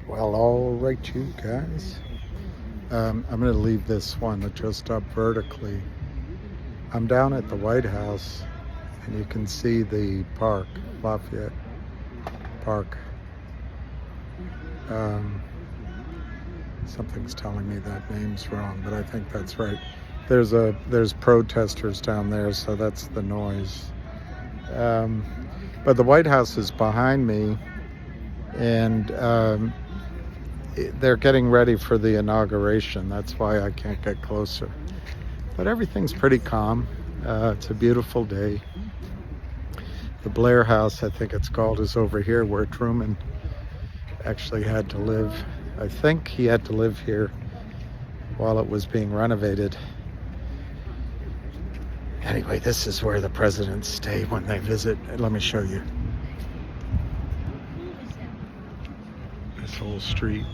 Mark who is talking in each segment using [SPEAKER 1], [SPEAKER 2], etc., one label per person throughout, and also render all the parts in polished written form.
[SPEAKER 1] Well, all right, you guys. I'm going to leave this one just up vertically. I'm down at the White House, and you can see the park, Lafayette Park. Something's telling me that name's wrong, but I think that's right. There's protesters down there, so that's the noise. But the White House is behind me, and they're getting ready for the inauguration. That's why I can't get closer. But everything's pretty calm. It's a beautiful day. The Blair House, I think it's called, is over here where Truman actually had to live. I think he had to live here while it was being renovated. Anyway, this is where the presidents stay when they visit. Let me show you. This whole street.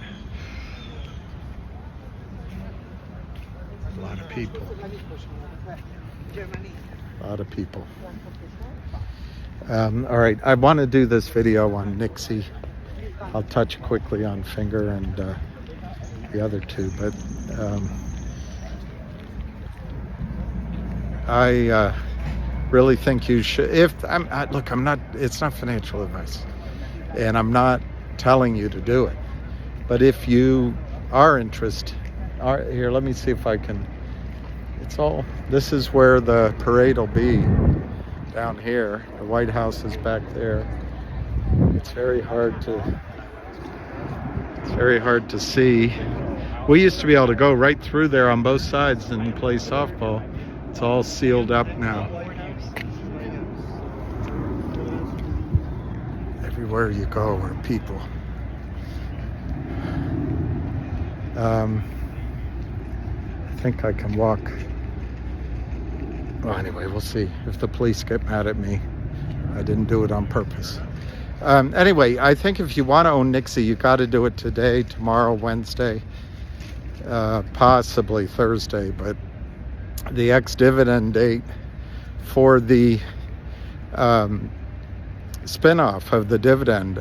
[SPEAKER 1] A lot of people. A lot of people. All right, I want to do this video on NIXXY. I'll touch quickly on Finger and the other two, but I really think you should. Look, I'm not. It's not financial advice, and I'm not telling you to do it. But if you are interested, here, let me see if I can. This is where the parade will be, down here. The White House is back there. It's very hard to see. We used to be able to go right through there on both sides and play softball. It's all sealed up now. Everywhere you go are people. I think I can walk. Well, anyway, we'll see. If the police get mad at me, I didn't do it on purpose. Anyway, I think if you want to own NIXXY, you got to do it today, tomorrow, Wednesday, possibly Thursday. But the ex-dividend date for the spinoff of the dividend,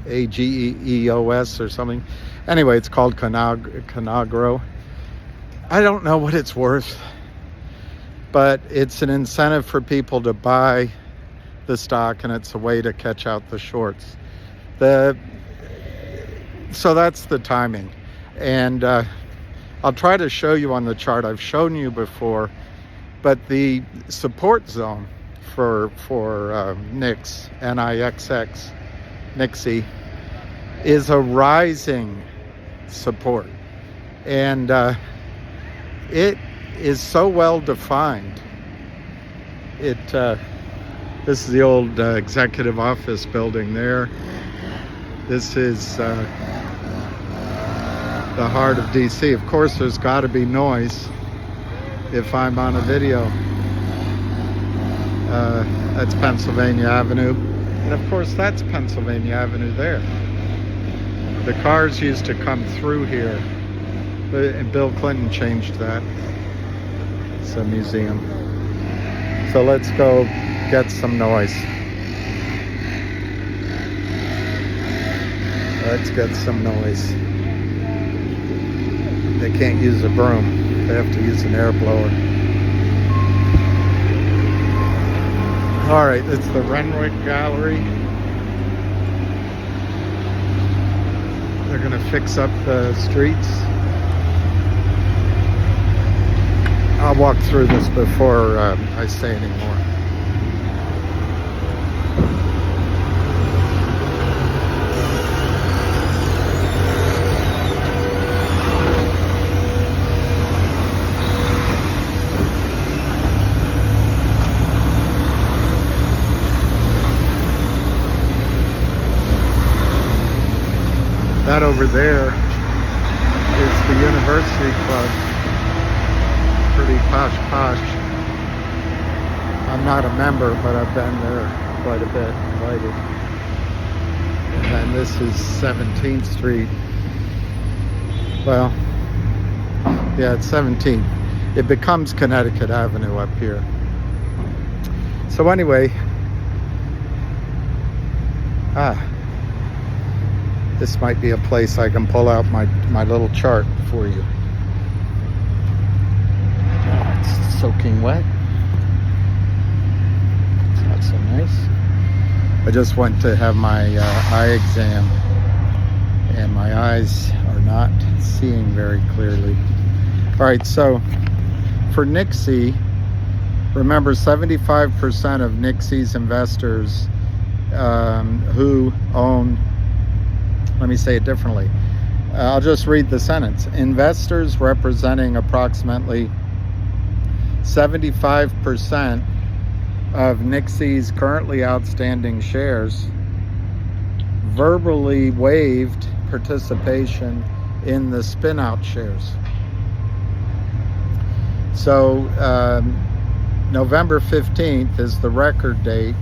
[SPEAKER 1] AGEOS or something. Anyway, it's called Conagro. I don't know what it's worth, but it's an incentive for people to buy the stock, and it's a way to catch out the shorts. So that's the timing. And I'll try to show you on the chart. I've shown you before, but the support zone for NIXX, NIXX, NIXXY, is a rising support. And it is so well defined. This is the old executive office building there. This is the heart of DC. Of course, there's got to be noise if I'm on a video. That's Pennsylvania Avenue. And of course, that's Pennsylvania Avenue there. The cars used to come through here, but Bill Clinton changed that. It's a museum. So let's go get some noise. Let's get some noise. They can't use a broom. They have to use an air blower. All right, it's the Renwick Gallery. They're going to fix up the streets. I'll walk through this before I say any more. That over there is the University Club. Pretty posh. I'm not a member, but I've been there quite a bit, invited. And then this is 17th Street. Well, yeah, it's 17th. It becomes Connecticut Avenue up here. So anyway, this might be a place I can pull out my little chart for you. Oh, it's soaking wet. It's not so nice. I just went to have my eye exam, and my eyes are not seeing very clearly. All right, so for NIXXY, remember 75% of NIXXY's investors who own, let me say it differently. I'll just read the sentence. Investors representing approximately 75% of NIXXY's currently outstanding shares verbally waived participation in the spin-out shares. So November 15th is the record date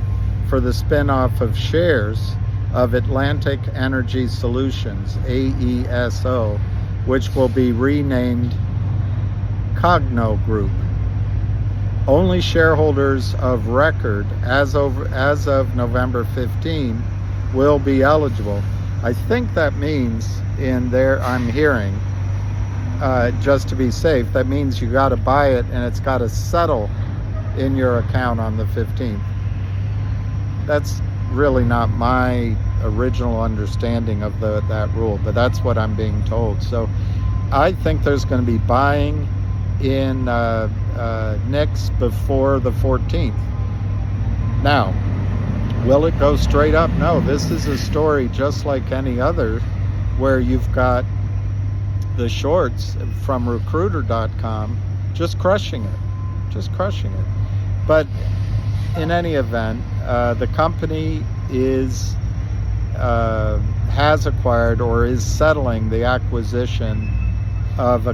[SPEAKER 1] for the spin-off of shares of Atlantic Energy Solutions, AESO, which will be renamed Cogno Group. Only shareholders of record as of November 15 will be eligible. I think that means I'm hearing, just to be safe, that means you got to buy it and it's got to settle in your account on the 15th. That's really not my original understanding of that rule, but that's what I'm being told. So I think there's going to be buying in NIXX before the 14th. Now, will it go straight up? No, this is a story just like any other, where you've got the shorts from recruiter.com just crushing it. But in any event, the company has acquired or is settling the acquisition of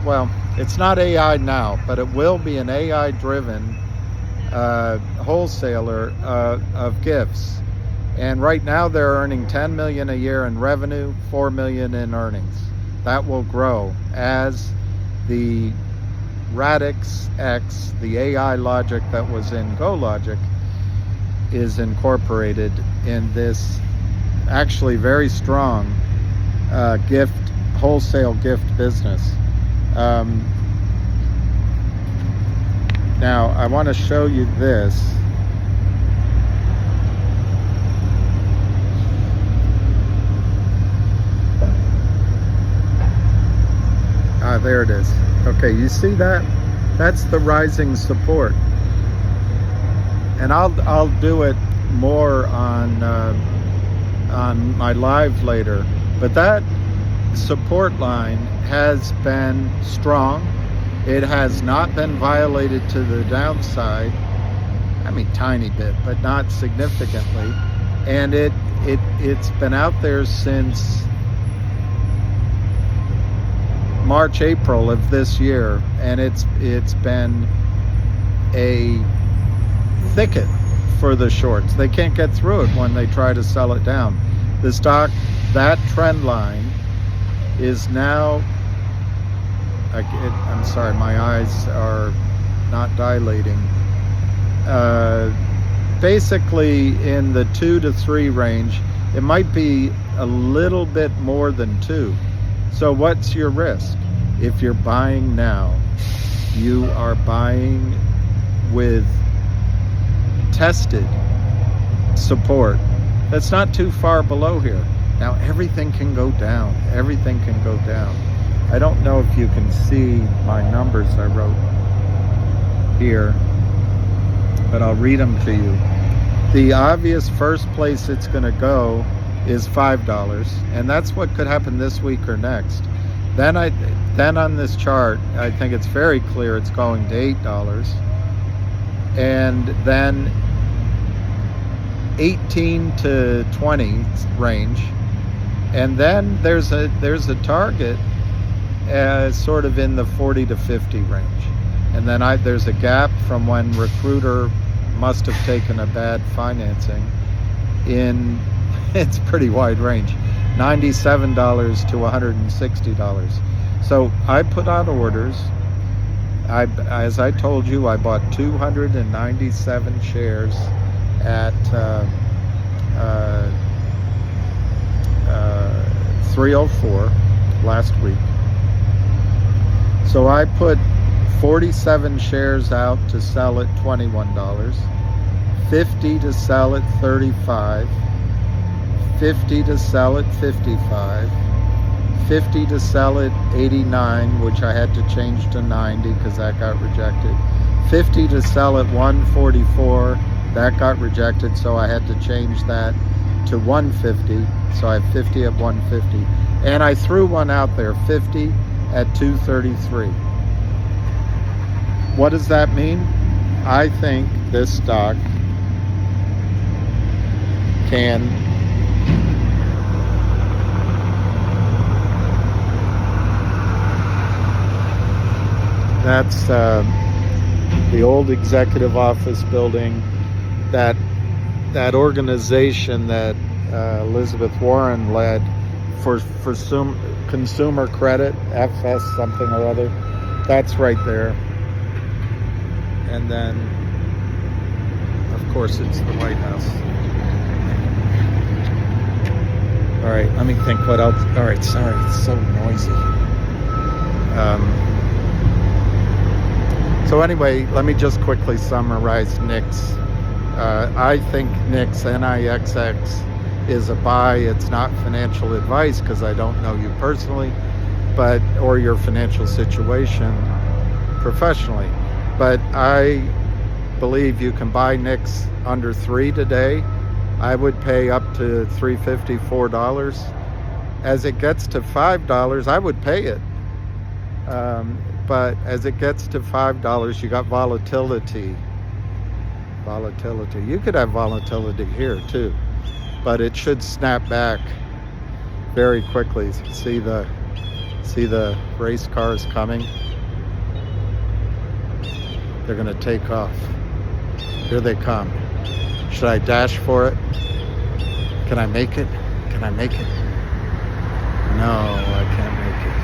[SPEAKER 1] well, it's not AI now, but it will be an AI-driven wholesaler of gifts. And right now they're earning $10 million a year in revenue, $4 million in earnings. That will grow as the Radix X, the AI logic that was in GoLogic, is incorporated in this actually very strong wholesale gift business. Now I want to show you this. There it is. Okay, you see that? That's the rising support. And I'll do it more on my live later. But that support line has been strong. It has not been violated to the downside. I mean, tiny bit, but not significantly. And it's been out there since March, April of this year, and it's been a thicket for the shorts. They can't get through it when they try to sell it down. The stock, that trend line is now, I'm sorry, my eyes are not dilating. Basically in the 2 to 3 range. It might be a little bit more than 2. So what's your risk? If you're buying now, you are buying with tested support that's not too far below here. Now everything can go down. Everything can go down. I don't know if you can see my numbers I wrote here, but I'll read them to you. The obvious first place it's going to go is $5, and that's what could happen this week or next. Then on this chart, I think it's very clear it's going to $8, and then 18 to 20 range, and then there's a target sort of in the 40 to 50 range, and then there's a gap from when Recruiter must have taken a bad financing in. It's pretty wide range, $97 to $160. So I put out orders. As I told you, I bought 297 shares at 304 last week. So I put 47 shares out to sell at $21, 50 to sell at $35, 50 to sell at $55, 50 to sell at $89, which I had to change to $90 because that got rejected, 50 to sell at $144, that got rejected, so I had to change that to $150, so I have 50 at $150, and I threw one out there, 50 at $233. What does that mean? I think this stock can that's the old executive office building, that organization that Elizabeth Warren led for consumer credit, FS something or other. That's right there. And then, of course, it's the White House. All right, let me think what else. All right, sorry, it's so noisy. So anyway, let me just quickly summarize NIXX. I think NIXX, NIXX, is a buy. It's not financial advice because I don't know you personally, or your financial situation professionally. But I believe you can buy NIXX under $3 today. I would pay up to $3.50, $4. As it gets to $5, I would pay it. But as it gets to $5, you got volatility. You could have volatility here too, but it should snap back very quickly. See the race cars coming? They're going to take off. Here they come. Should I dash for it? Can I make it? Can I make it? No, I can't make it.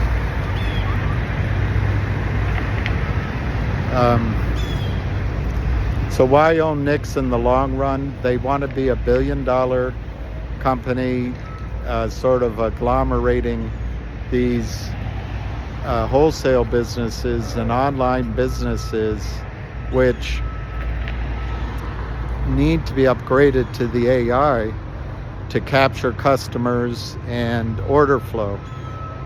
[SPEAKER 1] So why own NIXX in the long run? They want to be $1 billion company, sort of agglomerating these wholesale businesses and online businesses which need to be upgraded to the AI to capture customers and order flow.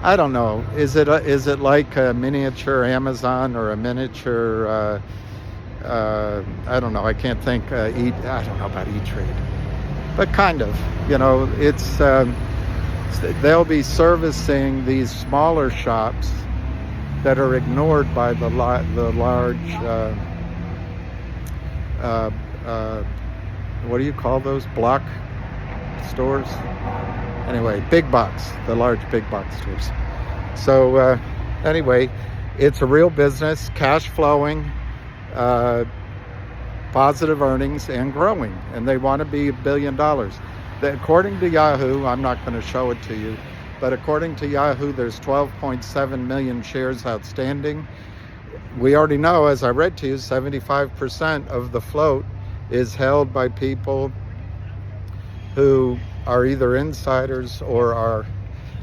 [SPEAKER 1] I don't know. Is it like a miniature Amazon or a miniature? I don't know. I can't think. I don't know about E-Trade, but kind of. You know, it's they'll be servicing these smaller shops that are ignored by the large. What do you call those? Block stores? Anyway, big box, the large big box stores. So anyway, it's a real business, cash flowing, positive earnings, and growing. And they want to be $1 billion. According to Yahoo, I'm not going to show it to you, but according to Yahoo, there's 12.7 million shares outstanding. We already know, as I read to you, 75% of the float is held by people who are either insiders or are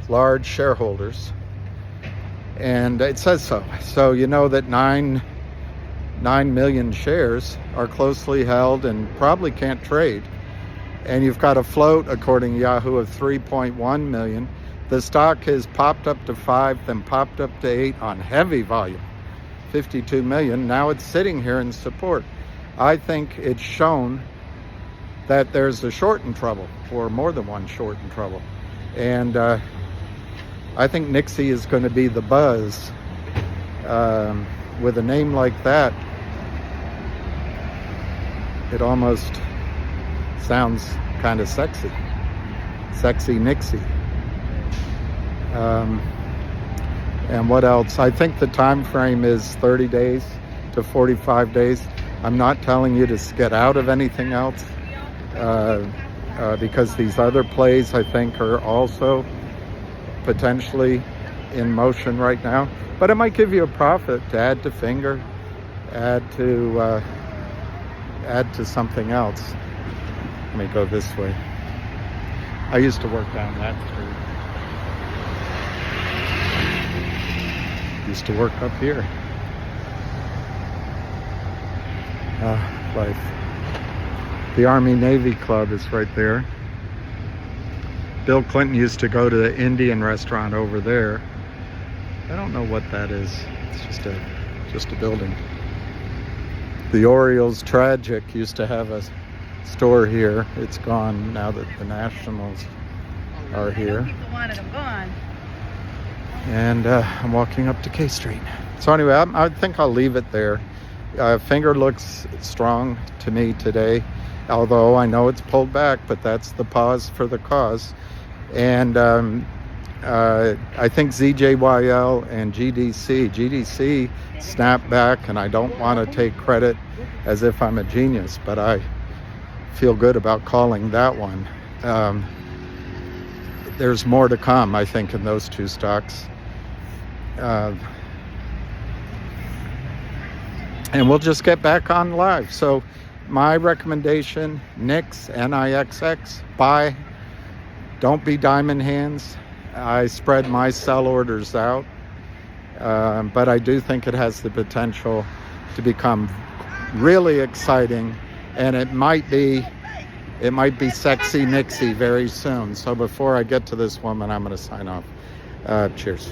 [SPEAKER 1] large shareholders. And it says so. So you know that 9 million shares are closely held and probably can't trade. And you've got a float, according to Yahoo, of 3.1 million. The stock has popped up to 5, then popped up to 8 on heavy volume, 52 million. Now it's sitting here in support. I think it's shown that there's a short in trouble, or more than one short in trouble. And I think Nixxy is going to be the buzz. With a name like that, it almost sounds kind of sexy. Sexxy Nixxy. And what else? I think the time frame is 30 days to 45 days. I'm not telling you to get out of anything else. Because these other plays, I think, are also potentially in motion right now. But it might give you a profit to add to finger, add to something else. Let me go this way. I used to work down that street. Used to work up here. Life. The Army-Navy Club is right there. Bill Clinton used to go to the Indian restaurant over there. I don't know what that is. It's just a building. The Orioles Tragic used to have a store here. It's gone now that the Nationals are here.
[SPEAKER 2] People wanted them gone.
[SPEAKER 1] And I'm walking up to K Street. So anyway, I think I'll leave it there. Finger looks strong to me today, although I know it's pulled back, but that's the pause for the cause. And I think ZJYL and GDC snapped back, and I don't want to take credit as if I'm a genius, but I feel good about calling that one. There's more to come, I think, in those two stocks. And we'll just get back on live. So my recommendation, NIXX, NIXX, buy. Don't be diamond hands. I spread my sell orders out. But I do think it has the potential to become really exciting. And it might be Sexxy Nixxy very soon. So before I get to this woman, I'm going to sign off. Cheers.